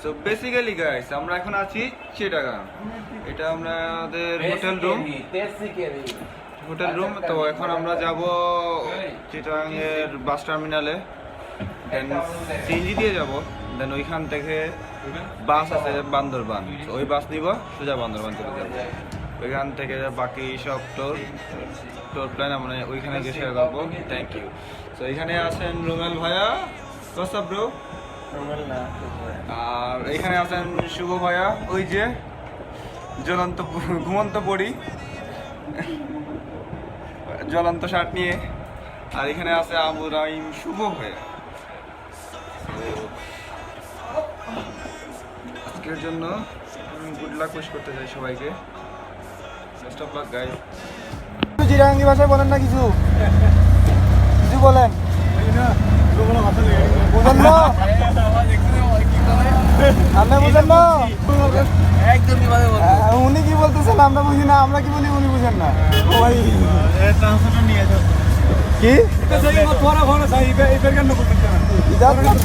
So basically guys আমরা এখন আছি চিটাগাং। এটা আমাদের হোটেল রুম। তো এখন আমরা যাব চিটাগাং এর বাস টার্মিনালে, দেন সিএনজি দিয়ে যাব, দেন ওইখান থেকে বাস আছে বান্দরবান, ওই বাস নিব সোজা বান্দরবান চলে যাব। ওইখান থেকে বাকি সব টোর প্ল্যান আমরা ওইখানে গিয়ে শেয়ার করবো। Thank you. তো এখানে আছেন রুমেল ভাইয়া, হোয়াটস ব্রো। আর এখানে আছেন শুভ ভাইয়া, ওই যে জ্বলন্ত ঘুমন্ত পড়ি জ্বলন্ত শার্ট নিয়ে। আর এখানে আছে আবু রাহিম শুভ ভাইয়া। আজকের জন্য গুড লাক উইশ করতে চাই সবাইকে। Best of luck guys. চিটাগাঙ্গি ভাষায় বলেন না, কিছু বলেন। বুঝেন না? আপনি বুঝেন না? উনি কি বলতেছেন আমরা বুঝি না, আমরা কি বলি উনি বুঝেন না। কি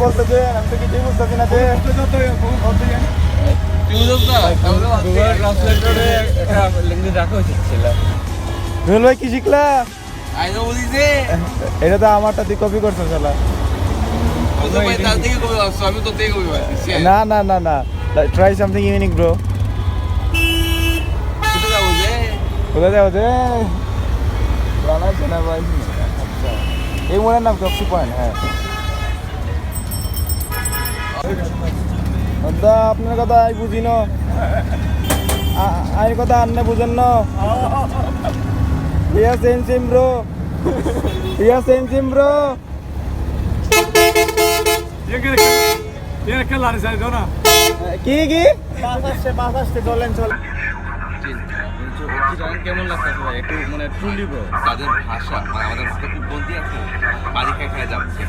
বলতেছে আমি তো কিছুই বুঝতেছি না। রুল ভাই কি শিখলা? এটা তো আমারটা তুই কপি করছো শালা। না না না না, ট্রাই সামথিং ইউনিক ব্রো। কোথায় যাবো যে না ভাই? আচ্ছা, এই মোড়ের নাম কপসি পয়েন্ট। হ্যাঁ দাদা আপনার কথা আমি বুঝি না, আইন কথা আপনি বুঝেন না। Same bro, same bro. কি কি চলেন চলেন। কেমন লাগছে ভাই? একটু মানে ট্রুলি ব্রো তাদের ভাষা মানে আমাদের ভাষা খুব বলতে আছে, বাড়ি খাই খাই যাচ্ছে।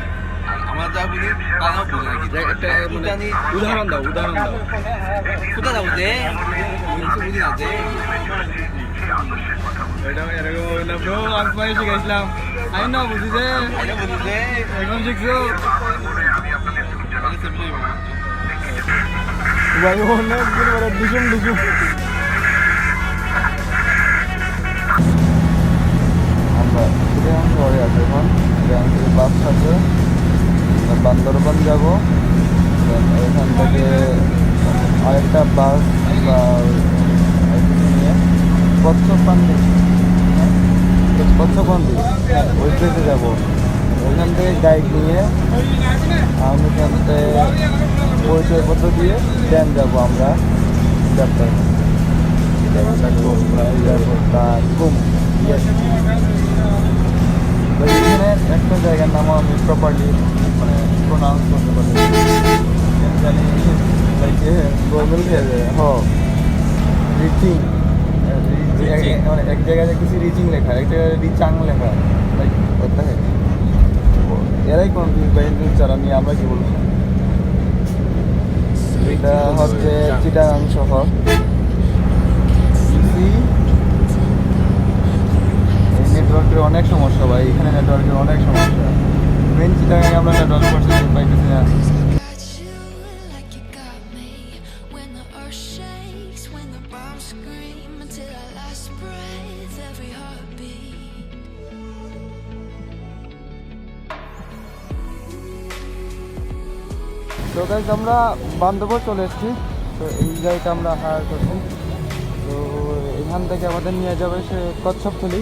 আর আমরা যা বলি তারাও বোঝে না। একটা মানে উদাহরণ দাও। কোথায় যাবো যে বুঝি না যে এটা এরকম না ব্রো। আমি পরে শিখাইছিলাম, আমি না বুঝি যে বুঝি যে এখন শিখছো ভাই অনেক দিন পরে ডিসুম আমরা চিটাগাং শহরে আছি এখন। চিটাগাং থেকে বাস আছে, বান্দরবান যাব। এখান থেকে আরেকটা বাস বা নিয়ে কচ্ছপান্ডি ওই প্লেসে যাবো। ওইখান থেকে গাইড নিয়ে আমি এখান থেকে পরিচয়পত্র দিয়ে দেন যাবো আমরা এখানে একটা জায়গার নামও আমি প্রপারলি মানে প্রোনাউন্স করতে পারি জানি। গোগল রিচিং মানে এক জায়গায় দেখতেছি রিচিং লেখা, এক জায়গায় রিচাং লেখা। লাইক এরাই কনফিউজ বা হিন্দু চারা নিয়ে আমরা কি বলবো। এটা হচ্ছে চিটাগাং শহর। এই নেটওয়ার্কের অনেক সমস্যা ভাই, এখানে নেটওয়ার্কের অনেক সমস্যা। মেন চিটাগাং আমরা নেটওয়ার্ক পাইতেছি না। তো গাইস আমরা বান্দরবান চলে এসেছি। তো এই গাড়িটা আমরা হায়ার করছি। তো এখান থেকে আমাদের নিয়ে যাবে সে কচ্ছপথলি।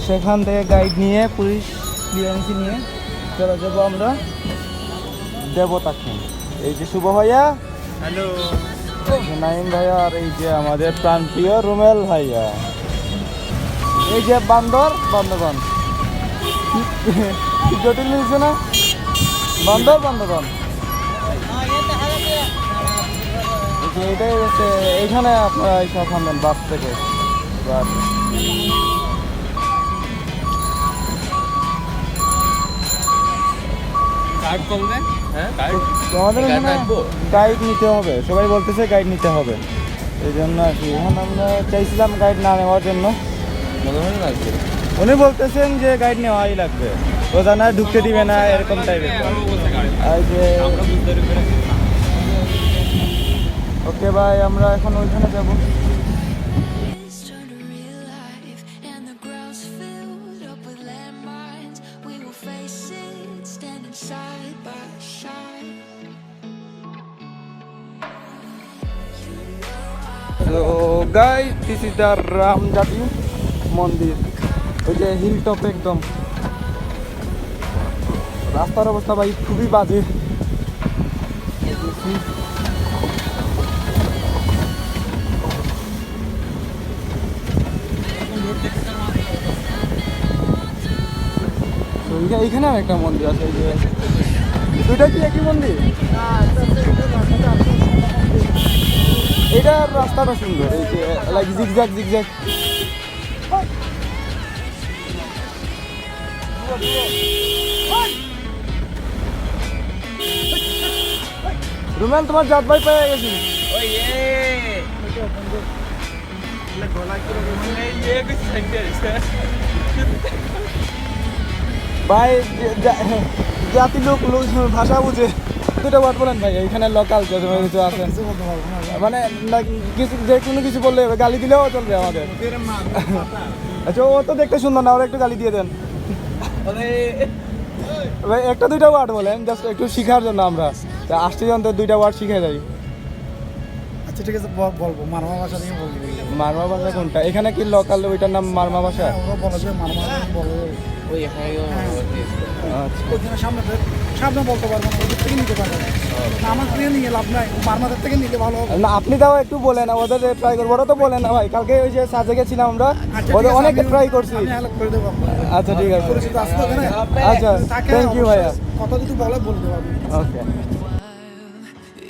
সেখান থেকে গাইড নিয়ে পুলিশ ক্লিয়ারেন্সি নিয়ে চলে যাবো আমরা দেবতাকে। এই যে শুভ ভাইয়া, হ্যালো নাইম ভাইয়া, আর এই যে আমাদের প্রাণপ্রিয় রুমেল ভাইয়া। এই যে বান্দরবান জটিল হয়েছে না? বান্দরবান এটাই হচ্ছে। এইখানে আপনারা এইসব থামবেন বাস থেকে। তোমাদের এখানে গাইড নিতে হবে, সবাই বলতেছে গাইড নিতে হবে। এই জন্য আর কি এখন আমরা চাইছিলাম গাইড না নেওয়ার জন্য। উনি বলতেছেন যে গাইড নেওয়াই লাগবে, ও জানা ঢুকতে দিবে না এরকম টাইপের। আর যে ওকে ভাই, আমরা এখন ওইখানে যাব। It's turned to real life, and the ground's filled up with landmines. We will face it, standing side by side. So guys, this is the রামজাতি মন্দির, ওই যে হিল টপ একদম। রাস্তার অবস্থা ভাই খুবই বাজে। তো এইখানে আর একটা মন্দির আছে, এই যে দুইটা কি একই মন্দির? এটার রাস্তাটা সুন্দর, এই যে লাইক জিগজ্যাগ জিগজ্যাগ। রুমেন, তোমার জাত ভাই পেয়ে গেছি। ভাই জাতি লোক ভাষা বুঝে দুটো ওয়ার্ড বলেন ভাই, এখানে লোকাল কিছু আছেন মানে কিছু যে কোনো কিছু বললে গালি দিলেও চলবে আমাদের। আচ্ছা, ও তো দেখতে সুন্দর না, ওরা একটু গালি দিয়ে দেন ভাই। একটা দুইটা ওয়ার্ড বলেন, জাস্ট একটু শিখার জন্য, আমরা আসতে যখন তো দুইটা ওয়ার্ড শিখে যাই। আচ্ছা ঠিক আছে, বলবো মারমা ভাষা থেকে বলবি। মারমা ভাষা কোনটা? এখানে কি লোকাল ওইটার নাম মারমা ভাষা? ওরা বলে যে মারমা বলে ওই এখানে আচ্ছা, ওইখানে সামনে বলতে পারবো না, ওদের থেকে নিতে পারবো না। আমার থেকে নিয়ে লাভ নাই, মারমাদের থেকে নিলে ভালো হবে। না আপনি তাও একটু বলেন, ওদের ট্রাই করবো। ওরা তো বলেন না ভাই, কালকে ওই যে সাজে গেছিলাম আমরা, আচ্ছা, ওদের ঠিক আছে, অনেক আমি- ট্রাই করছি। আমি হেল্প করে দেবো আপনাকে। আচ্ছা ঠিক আছে, পরিচিত আসতো ওখানে। আচ্ছা তাকে থ্যাংক ইউ ভাইয়া। অবশ্যই কথা যদি বলে বলে দেবো আমি। ওকে,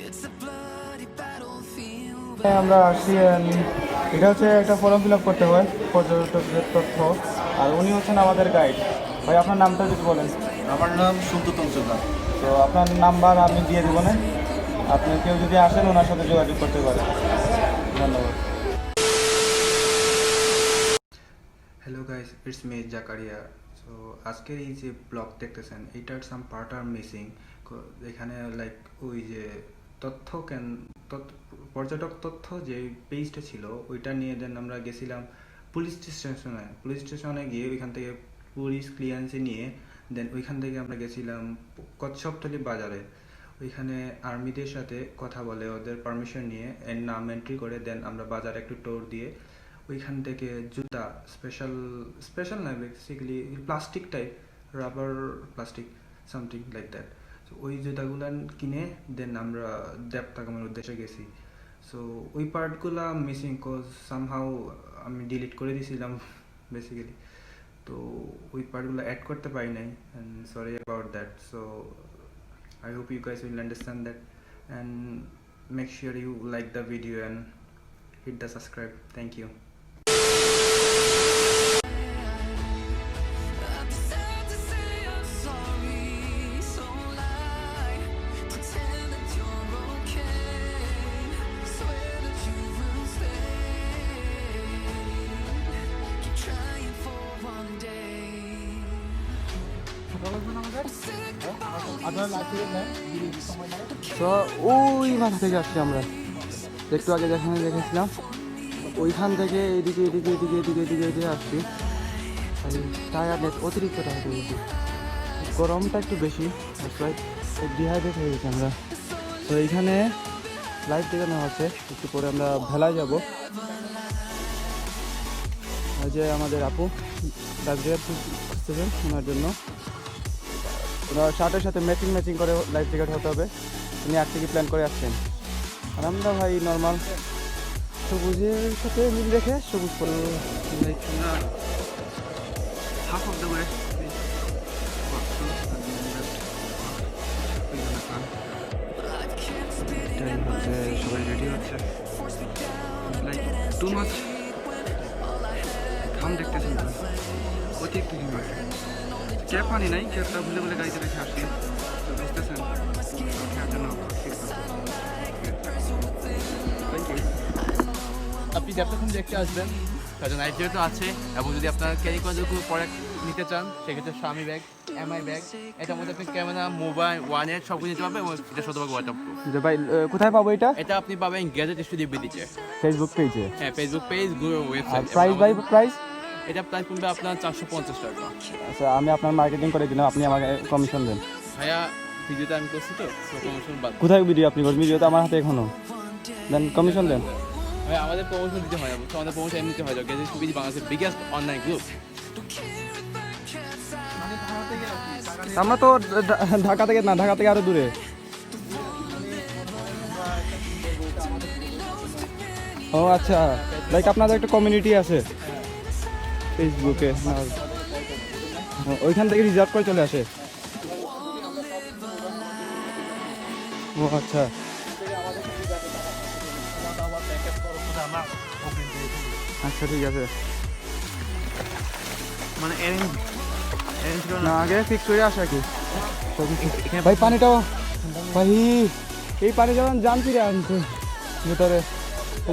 It's a bloody battlefield. আমরা আসছি। এটা হচ্ছে একটা ফর্ম ফিল আপ করতে হয় পর্যটকদের তথ্য, আর উনি হচ্ছেন আমাদের গাইড। ভাই আপনার নামটা যদি বলেন। আমার নাম সন্তু তঞ্চদার। তো আপনার নাম্বার আমি দিয়ে দেবো না, আপনি কেউ যদি আসেন ওনার সাথে যোগাযোগ করতে পারেন। ধন্যবাদ। Hello guys, it's me Zakaria. So আজকের এই যে ব্লগ দেখতেছেন, এইটার সাম পার্ট আর মিসিং। এখানে লাইক ওই যে পর্যটক তথ্য যে পেজটা ছিল ওইটা নিয়ে দেন আমরা গেছিলাম পুলিশ স্টেশনে গিয়ে ওইখান থেকে পুলিশ ক্লিয়ারেন্সে নিয়ে দেন ওইখান থেকে আমরা গেছিলাম কচ্ছপতলি বাজারে। ওইখানে আর্মিদের সাথে কথা বলে ওদের পারমিশন নিয়ে এর নাম এন্ট্রি করে দেন আমরা বাজারে একটু টোর দিয়ে ওইখান থেকে জুতা স্পেশাল না, basically plastic type, rubber plastic something like that. So ওই জুতাগুলো কিনে দেন আমরা দেবতাগামের উদ্দেশ্যে গেছি। সো ওই পার্টগুলো মিসিং কজ সামহাউ আমি ডিলিট করে দিয়েছিলাম বেসিক্যালি। তো ওই পার্টগুলো অ্যাড করতে পারি নাই, and sorry about that. So I hope you guys will understand that, and make sure you like the video and hit the subscribe. Thank you. I'm sad to say I'm sorry, so lie. Pretend that you're okay. Swear that you will stay. Keep trying for one day. তো ওই মাথা থেকে আসছি আমরা, একটু আগে যেখানে দেখেছিলাম ওইখান থেকে এদিকে এদিকে এদিকে এদিকে এদিকে এদিকে আসছি। টায়ারনেস অতিরিক্ত টায়ার হয়ে গেছি, গরমটা একটু বেশি, ডিহাইড্রেট হয়ে গেছি আমরা। তো এইখানে লাইট দেখানো আছে, একটু পরে আমরা ভেলায় যাব। ওই যে আমাদের আপু লাইফ খুঁজতেছেন ওনার জন্য, ওনার শার্টের সাথে ম্যাচিং করে লাইফ জ্যাকেট হতে হবে, উনি আগ থেকে প্ল্যান করে আসছেন। আর আমরা ভাই নর্মাল সবুজের সাথে মিল রেখে সবুজ পরে Like half of the way. সবাই রেডি হচ্ছে, লাইক টু মাচ ঘাম দেখতেছেন তো, অতিরিক্ত হিম হয়। ক্যাপ আনি নাই, ক্যাপটা ভুলে ভুলে গাড়িতে রেখে আসছি, তো বুঝতেছেন জন্য আপনি যতক্ষণ দেখতে আসবেন কারণ নাইট যেহেতু আছে, এবং যদি আপনার ক্যারি করার কোনো প্রোডাক্ট নিতে চান সেক্ষেত্রে স্বামী ব্যাগ, এমআই ব্যাগ, এটার মধ্যে আপনি ক্যামেরা, মোবাইল, ওয়ালেট সব কিছু নিতে পারবেন এবং এটা শতভাগ ওয়াটারপ্রুফ। যে ভাই কোথায় পাবো এটা? এটা আপনি পাবেন গ্যাজেট স্টুডিও বিডিতে। ফেসবুক পেজে? হ্যাঁ, ফেসবুক পেজ, গুগল আর ওয়েবসাইট। প্রাইস ভাই প্রাইস? এটা প্রাইস পড়বে আপনার 450 টাকা। আচ্ছা আমি আপনার মার্কেটিং করে দিলাম, আপনি আমাকে কমিশন দেন। ভাইয়া ভিডিওতে আমি করছি তো প্রমোশন বাদ। কোথায় ভিডিও আপনি করবেন? ভিডিও তো আমার হাতে এখনো। দেন কমিশন দেন। ভাইয়া আমাদের প্রমোশন দিতে হয় না, বুঝছো? আমাদের প্রমোশন এমনিতে হয় না। গ্যাজেট স্টুডিও বাংলাদেশের বিগেস্ট অনলাইন গ্রুপ। আমরা তো ঢাকা থেকে না, ঢাকা থেকে আরো দূরে। ও আচ্ছা, লাইক আপনাদের একটা কমিউনিটি আছে ফেসবুকে, ওইখান থেকে রিজার্ভ করে চলে আসে। ও আচ্ছা, আচ্ছা ঠিক আছে। মানে না আগে ফিক্স করে আসা কি ভাই? পানিটাও ভাই, এই পানি যখন জান ফিরে আনছে ভিতরে।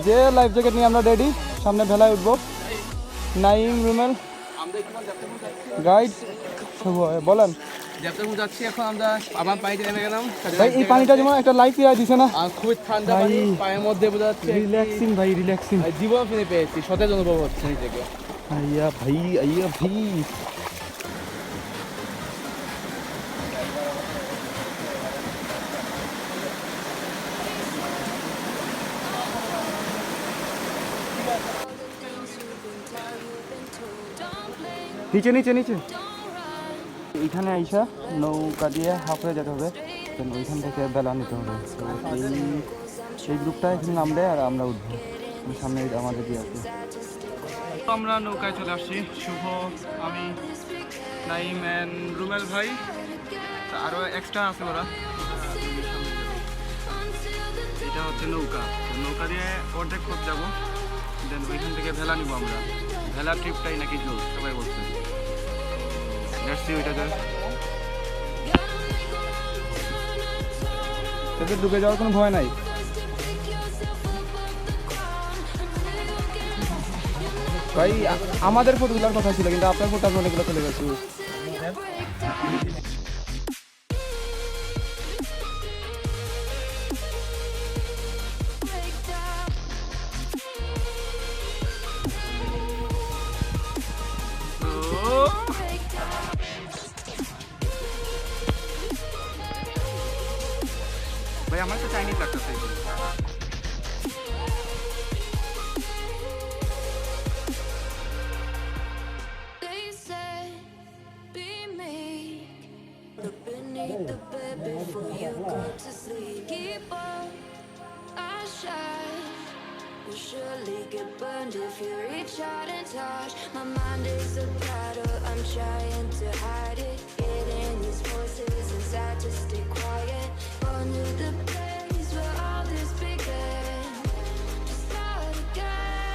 যে লাইফ জ্যাকেট নিয়ে আমরা রেডি, সামনে ভেলায় উঠবো। নাইম, রুমেল, গাইড সব বলেন। যাত্রাপুর যাচ্ছি এখন আমরা, আবার পানিতে নেমে গেলাম। ভাই এই পানিটা যেমন একটা লাইফ ফিরে দিছে না, আর খুবই ঠান্ডা ভাই। পানি, পায়ের মধ্যে বোঝা যাচ্ছে রিল্যাক্সিং ভাই, রিল্যাক্সিং। জীবন ফিরে পেয়েছি, সতেজ অনুভব হচ্ছে নিজেকে। আইয়া ভাই, আইয়া ভাই। নিচে নিচে নিচে এইখানে আইসা নৌকা দিয়ে হাফ হয়ে যেতে হবে, দেন ওইখান থেকে বেলা নিতে হবে। তো এই গ্রুপটা এখানে নামবে আর আমরা উঠবো, সামনে আমাদের দিয়ে আছে। আমরা নৌকায় চলে আসছি, শুভ, আমি, নাইম অ্যান্ড রুমেল ভাই, আরও এক্সট্রা আছে ওরা। এটা হচ্ছে নৌকা, তো নৌকা দিয়ে অর্ধেক পথ যাবো, দেন ওইখান থেকে ভেলা নিব আমরা। ভেলা ট্রিপটাই নাকি জোর সবাই বলছে। দেখছি ওইটাতে এতে ডুবে যাওয়ার কোনো ভয় নাই। ভাই আমাদের ফটোগুলোর কথা ছিল, কিন্তু আপনার ফটো অনেকগুলো চলে গেছে। ভাই আমার তো চাইনিজ লাগতেছে। They say, be meek. Look beneath the bed before you go to sleep. Keep on, I shine. You'll surely get burned if you reach out and touch. My mind is a battle, I'm trying to hide it. Getting these voices inside to stay quiet. Under the place where all this began. Just start again.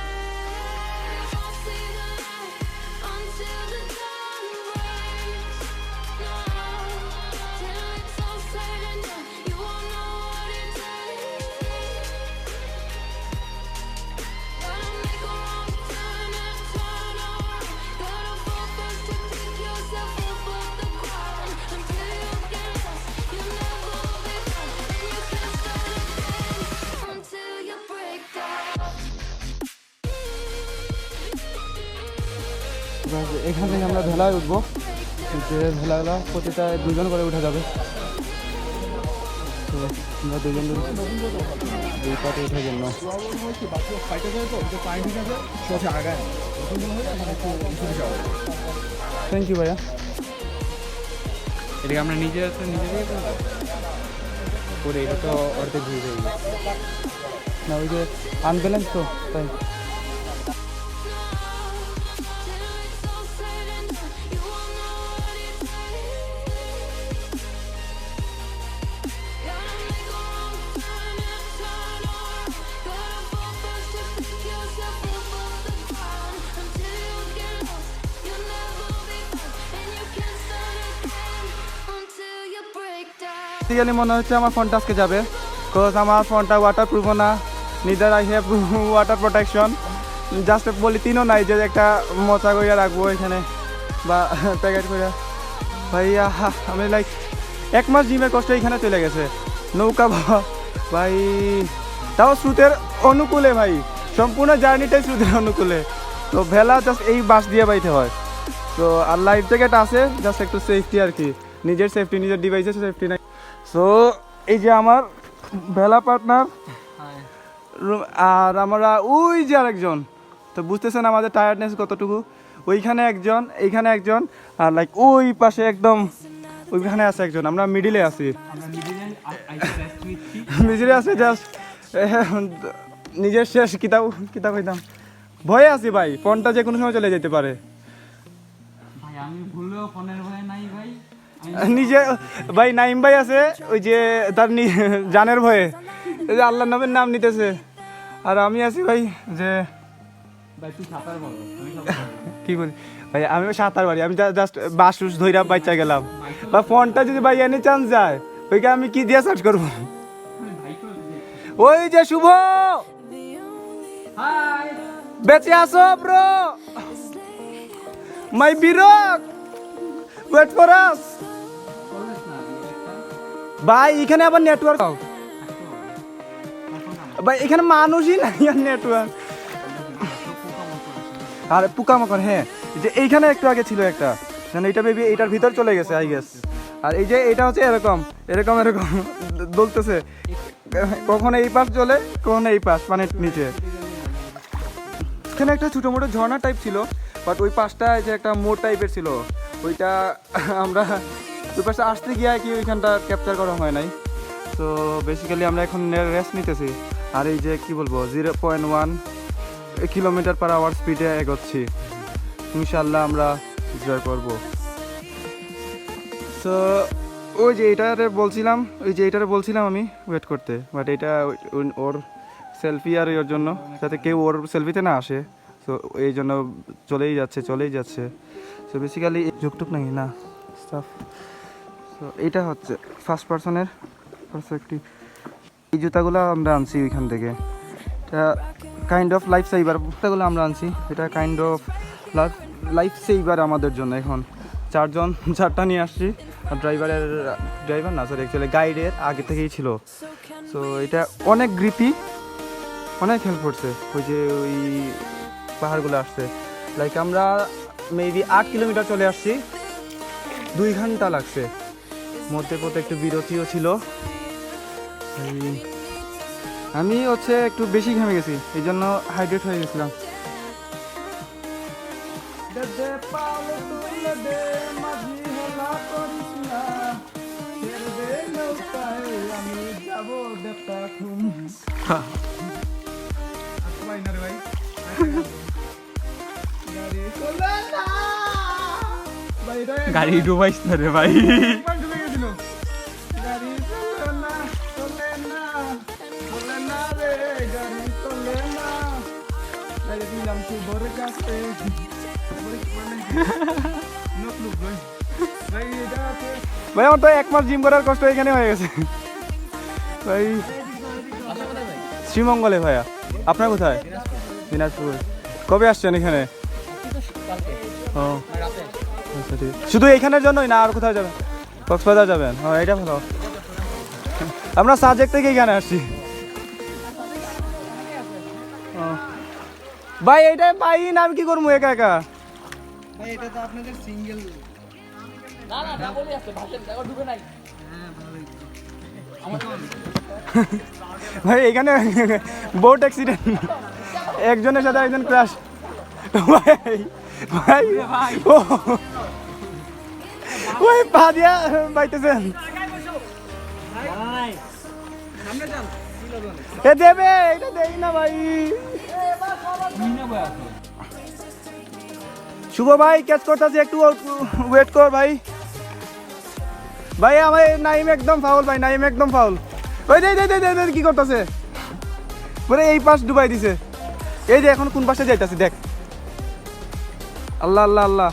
I'll see the light until the dawn breaks. No, till it's all said and done, you won't know what it takes. Gotta make a wrong turn and turn around. Gotta fall first to pick yourself up off the ground. Until you get lost, you'll never be found. And you can't start again until you break down. এখান থেকে আমরা ভেলায় উঠবো, যে ভেলাগুলো প্রতিটা দুজন করে উঠা যাবে। তো আমরা দুজন দুই পাতে উঠার জন্য থ্যাংক ইউ ভাইয়া। এটাকে আমরা নিজে দিয়ে করে এটা তো অর্ধেক ঘুরে যাবে না, ওই যে আনব্যালেন্স তো তাই। বেসিক্যালি মনে হচ্ছে আমার ফোনটা আজকে যাবে, বিকজ আমার ফোনটা ওয়াটার প্রুফও না, neither I have water protection. Just বলি তিনও নাই যে একটা মোচা করিয়া রাখবো এখানে বা প্যাকেট করে ভাই আমি লাইক 1 মাস জিমের কষ্ট এখানে চলে গেছে। নৌকা ভাই, তাও স্রোতের অনুকূলে ভাই, সম্পূর্ণ জার্নিটাই স্রোতের অনুকূলে। তো ভেলা জাস্ট এই বাস দিয়ে বাইতে হয়। তো আর লাইফ জ্যাকেট আছে, জাস্ট একটু সেফটি আর কি, নিজের সেফটি, নিজের ডিভাইসের সেফটি নাই। সো এই যে আমার ভেলা পার্টনার, আর আমরা ওই যে আরেকজন, তো বুঝতেছেন আমাদের টায়ার্ডনেস কতটুকু। ওইখানে একজন, এইখানে একজন, আর লাইক ওই পাশে একদম ওইখানে আছে একজন, আমরা মিডিলে আছি। মিডিলে আছে জাস্ট নিজের শেষ কিতাব হইতাম, ভয়ে আছি ভাই, ফোনটা যে কোনো সময় চলে যেতে পারে। নিজে ভাই নাইম ভাই আছে ওই যে তার জানের ভয়ে, এই যে আল্লাহর নামের নাম নিতেছে, আর আমি আছি ভাই যে কি বলি ভাই, আমি সাঁতার পারি, আমি জাস্ট বাস ধইরা বাচ্চা গেলাম, বা ফোনটা যদি ভাই এনি চান্স যায় ওইকে আমি কি দিয়ে সার্চ করবো। ওই যে শুভ, বেঁচে আসো ব্রো, মাই বিরক, ওয়েট ফর আস ভাই। এখানে আবার নেটওয়ার্ক ভাই, এখানে মানুষই নাই আর নেটওয়ার্ক, আর পোকামাকড়। হ্যাঁ, যে এইখানে একটু আগে ছিল একটা, মানে এটা বেবি এটার ভিতর চলে গেছে আই গেস। আর এই যে এটা হচ্ছে এরকম এরকম এরকম বলতেছে, কখনো এই পাশ চলে, কখনো এই পাশ পানির নিচে। এখানে একটা ছোটো মোটো ঝর্ণা টাইপ ছিল, বাট ওই পাশটা যে একটা মোড় টাইপের ছিল, ওইটা আমরা ওই পাশে আসতে গিয়ে কি ওইখানটা ক্যাপচার করা হয় নাই। তো বেসিক্যালি আমরা এখন রেস্ট নিতেছি, আর এই যে কি বলবো 0.1 কিলোমিটার/আওয়ার স্পিডে এগোচ্ছি। ইনশাল্লাহ আমরা এনজয় করবো। তো ওই যে এটারে বলছিলাম আমি ওয়েট করতে, বাট এটা ওর সেলফি আর ওর জন্য, যাতে কেউ ওর সেলফিতে না আসে, তো এই জন্য চলেই যাচ্ছে। তো বেসিক্যালি যুগটুক নাই না স্টাফ। তো এইটা হচ্ছে ফার্স্ট পার্সনের পার্সপেক্টিভ। এই জুতাগুলো আমরা আনছি ওইখান থেকে, এটা কাইন্ড অফ লাইফ সেভার। জুতাগুলো আমরা আনছি, এটা কাইন্ড অফ লাইফ সেভার আমাদের জন্য। এখন 4টা নিয়ে আসছি, আর ড্রাইভার না সরি অ্যাকচুয়ালি গাইডের আগে থেকেই ছিল। সো এটা অনেক গ্রিপি, অনেক হেল্প করছে। ওই যে ওই পাহাড়গুলো আসছে, লাইক আমরা মেবি 8 কিলোমিটার চলে আসছি, 2 ঘন্টা লাগছে। মধ্যে একটু বিরতিও ছিল। আমি হচ্ছে একটু বেশি ঘেমে গেছি, এই জন্য হাইড্রেট হয়ে গেছিলাম। গাড়ি ডুবাইস না রে ভাই। ভাই আমার তো 1 মাস জিম করার কষ্ট এখানে হয়ে গেছে ভাই। শ্রীমঙ্গলে ভাইয়া, আপনার কোথায়? দিনাজপুর। কবে আসছেন এখানে? ও আচ্ছা ঠিক। শুধু এইখানের জন্যই না, আর কোথায় যাবেন? কক্সবাজার যাবেন? হ্যাঁ এটা ভালো। আমরা সাজেক থেকে এখানে আসছি ভাই। এইটা পাই না, আমি কি করবো একা একা? ভাই এটা তো আপনাদের সিঙ্গেল। ভাই এখানে বোট অ্যাক্সিডেন্ট, একজনের সাথে একজন ক্রাশ। ভাই ভাই ওই পা দিয়া পাইতেছেন এ দেবে, এটা দেই না ভাই। শুভ ভাই ক্যাচ করতেছে, একটু ওয়েট কর ভাই। ভাই আমার নাইম একদম ফাউল ভাই, নাইম একদম ফাউল। ওই দে কি করতেছে, বলে এই পাশ ডুবাই দিছে। এই যে এখন কোন পাশে যাইতাছে দেখ। আল্লাহ আল্লাহ আল্লাহ,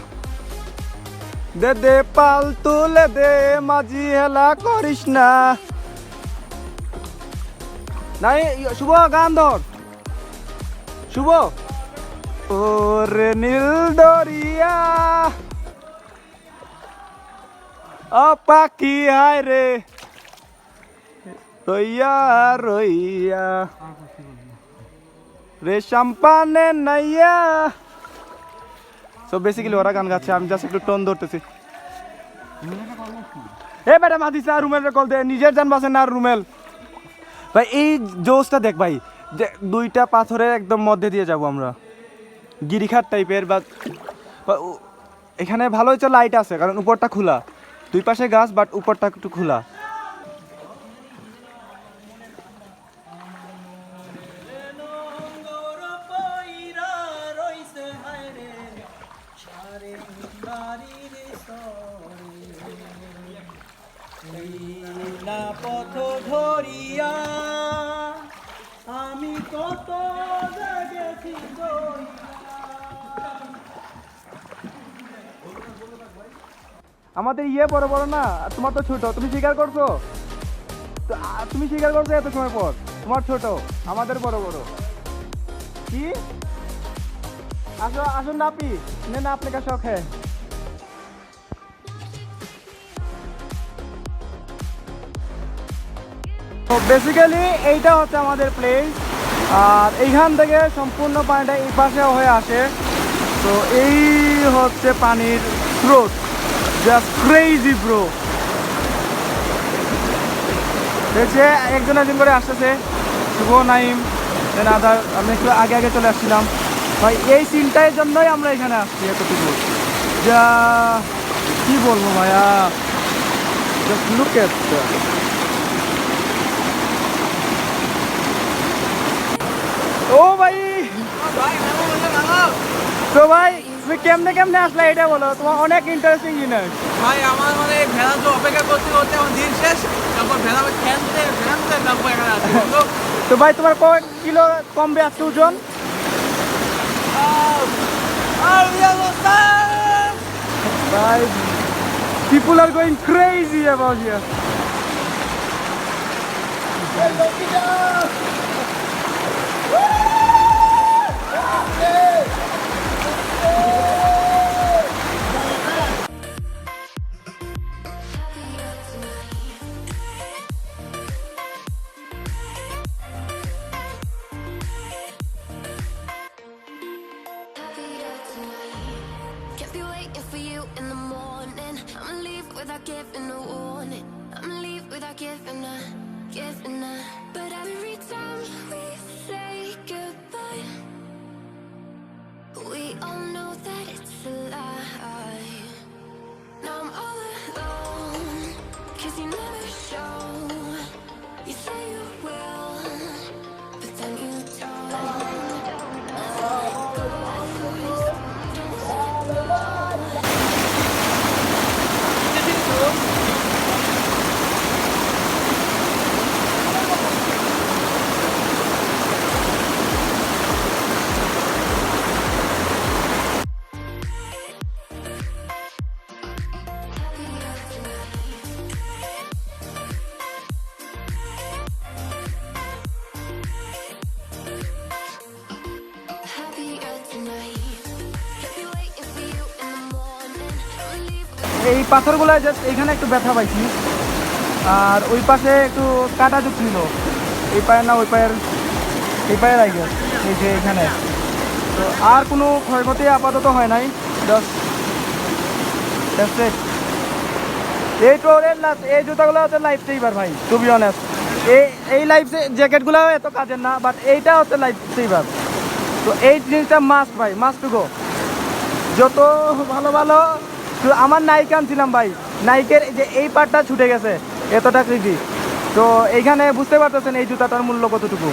দে পাল তুলে দে, মাঝি হেলা করিস না। নাই শুভ গান ধর, শুভ। ওরে নীল দরিয়া ও পাখি হায় রে রইয়া রইয়া রেশম পানে নাইয়া। সো বেসিক্যালি ওরা গান গাচ্ছে, আমি জাস্ট একটু টোন ধরতেছি। এ বেটা মাদিস না, রুমেলের কল দে, নিজের জান বাসে না রুমেল। ভাই এই জোসটা দেখ ভাই, যে দুইটা পাথরের একদম মধ্যে দিয়ে যাব আমরা, গিরিখাত টাইপের। বা এখানে ভালো হচ্ছে লাইট আছে, কারণ উপরটা খোলা, দুই পাশে গাছ বাট উপরটা একটু খোলা। পথ ধরিয়া আমি কত দেখেছি। আমাদের ইয়ে বড় বড় না, তোমার তো ছোট, তুমি স্বীকার করছো, তুমি স্বীকার করছো এত সময় পর, তোমার ছোট আমাদের বড় বড়। কি আসো আসো নাপি ने ना आपने का शौक है। তো বেসিক্যালি এইটা হচ্ছে আমাদের প্লেস, আর এইখান থেকে সম্পূর্ণ পানিটা এই পাশে হয়ে আসে। তো এই হচ্ছে পানির স্রোত, জাস্ট ক্রেজি ব্রো। দেখছে একজন একজন করে আসতেছে, শুভ নাইম দেন আদার, আমি একটু আগে আগে চলে আসছিলাম ভাই। এই সিনটার জন্যই আমরা এখানে আসছি এতটুকু, যা কি বলবো ভাইয়া, জাস্ট লুক এট। ও ভাই তো ভাই তুমি কেমনে কেমনে আসলে এটা বলো, তোমার অনেক ইন্টারেস্টিং জিনিস। ভাই আমার মানে ভেড়া তো অপেক্ষা করতে করতে আমার দিন শেষ, তারপর ভেড়া খেলতে খেলতে তারপর এখানে আসি। তো ভাই তোমার কয় কিলো কমবে আজকে ওজন? ভাই people are going crazy about here. Can't be waiting for you in the morning. I'ma leave without giving a warning. I'ma leave without giving a. But every time we say goodbye, we all know that it's a lie. Now I'm all alone, 'cause you never show. You say you will, but then you don't. এই পাথরগুলো just এইখানে একটু ব্যথা পাইছি, আর ওই পাশে একটু কাটা যুক্ত ছিল, এই পায়ের না ওই পায়ের, এই পায়ের আই গেস, এই যে এখানে। তো আর কোনো ক্ষয়ক্ষতি আপাতত হয় নাই, জাস্ট এই তো এই জুতাগুলো হচ্ছে লাইফ সেভার ভাই, টু বি অনেস্ট। এই লাইফ জ্যাকেটগুলো এত কাজের না, বাট এইটা হচ্ছে লাইফ সেভার। তো এই জিনিসটা মাস্ট ভাই, মাস্ট টু গো। যত ভালো ভালো, আমার নাইক আনছিলাম ভাই, নাইকের যে এই পার্টটা ছুটে গেছে, এতটা ক্রেজি। তো এইখানে বুঝতে পারতেছেন এই জুতাটার মূল্য কতটুকু।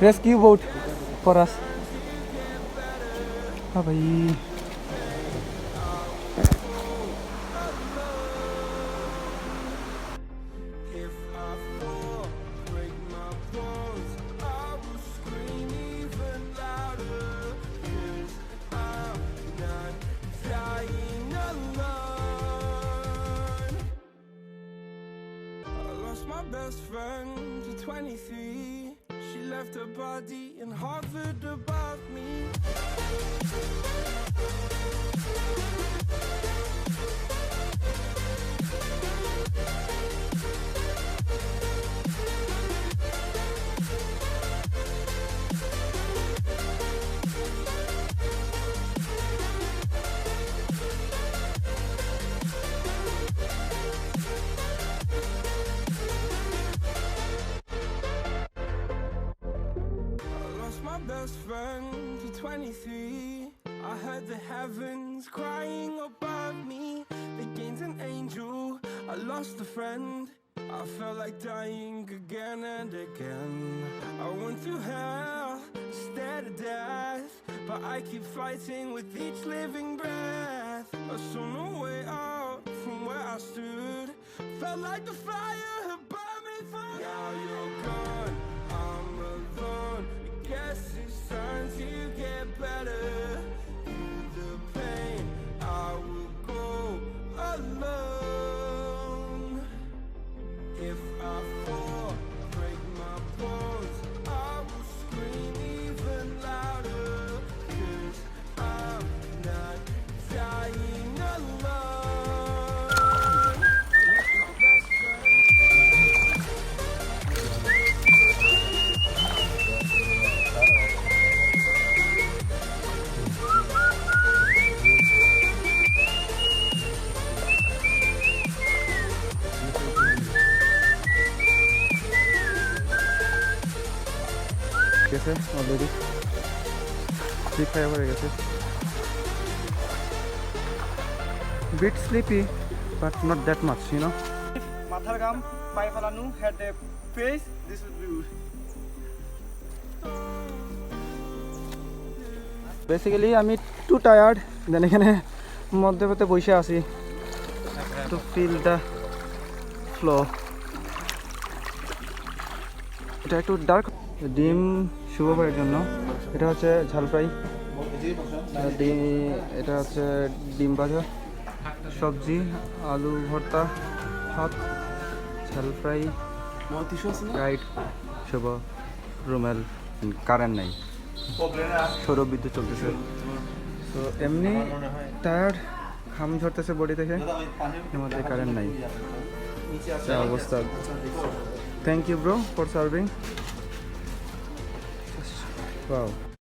Rescue boat for us. হ্যাঁ ভাই, best friend for 23. She left her body and hovered above me. My best friend for 23. I heard the heavens crying above me. They gained an angel, I lost a friend. I felt like dying again and again. I went through hell instead of death, but I keep fighting with each living breath. I saw no way out from where I stood. Felt like the fire had burned me through. Now you're gone, I'm alone. Guess it's time to get better. Through the pain, I will go alone. If I fall, break my bones, I will scream even louder. 'Cause I'm not dying alone. My best friend. গেছে already 3-5 হয়ে গেছে bit sleepy but not that much, you know. মাথার গাম পায়ে ফেলানো had a face this is view. Basically আমি two tired দেন এখানে মধ্যপথে বসে আছি টু ফিল দ্য ফ্লো। এটা একটু ডার্ক ডিম শুভ ভাইয়ের জন্য। এটা হচ্ছে ঝাল ফ্রাই, এটা হচ্ছে ডিম ভাজা, সবজি, আলু ভর্তা, ভাত, ঝাল ফ্রাই, রাইট শুভ, রুমেল, কারেন্ট নাই, সৌর বিদ্যুৎ চলতেছে। তো এমনি টায়ার্ড, ঘাম ঝরতেছে বডি থেকে, এর মধ্যে কারেন্ট নাই, অবস্থা। Thank you bro for serving. Wow.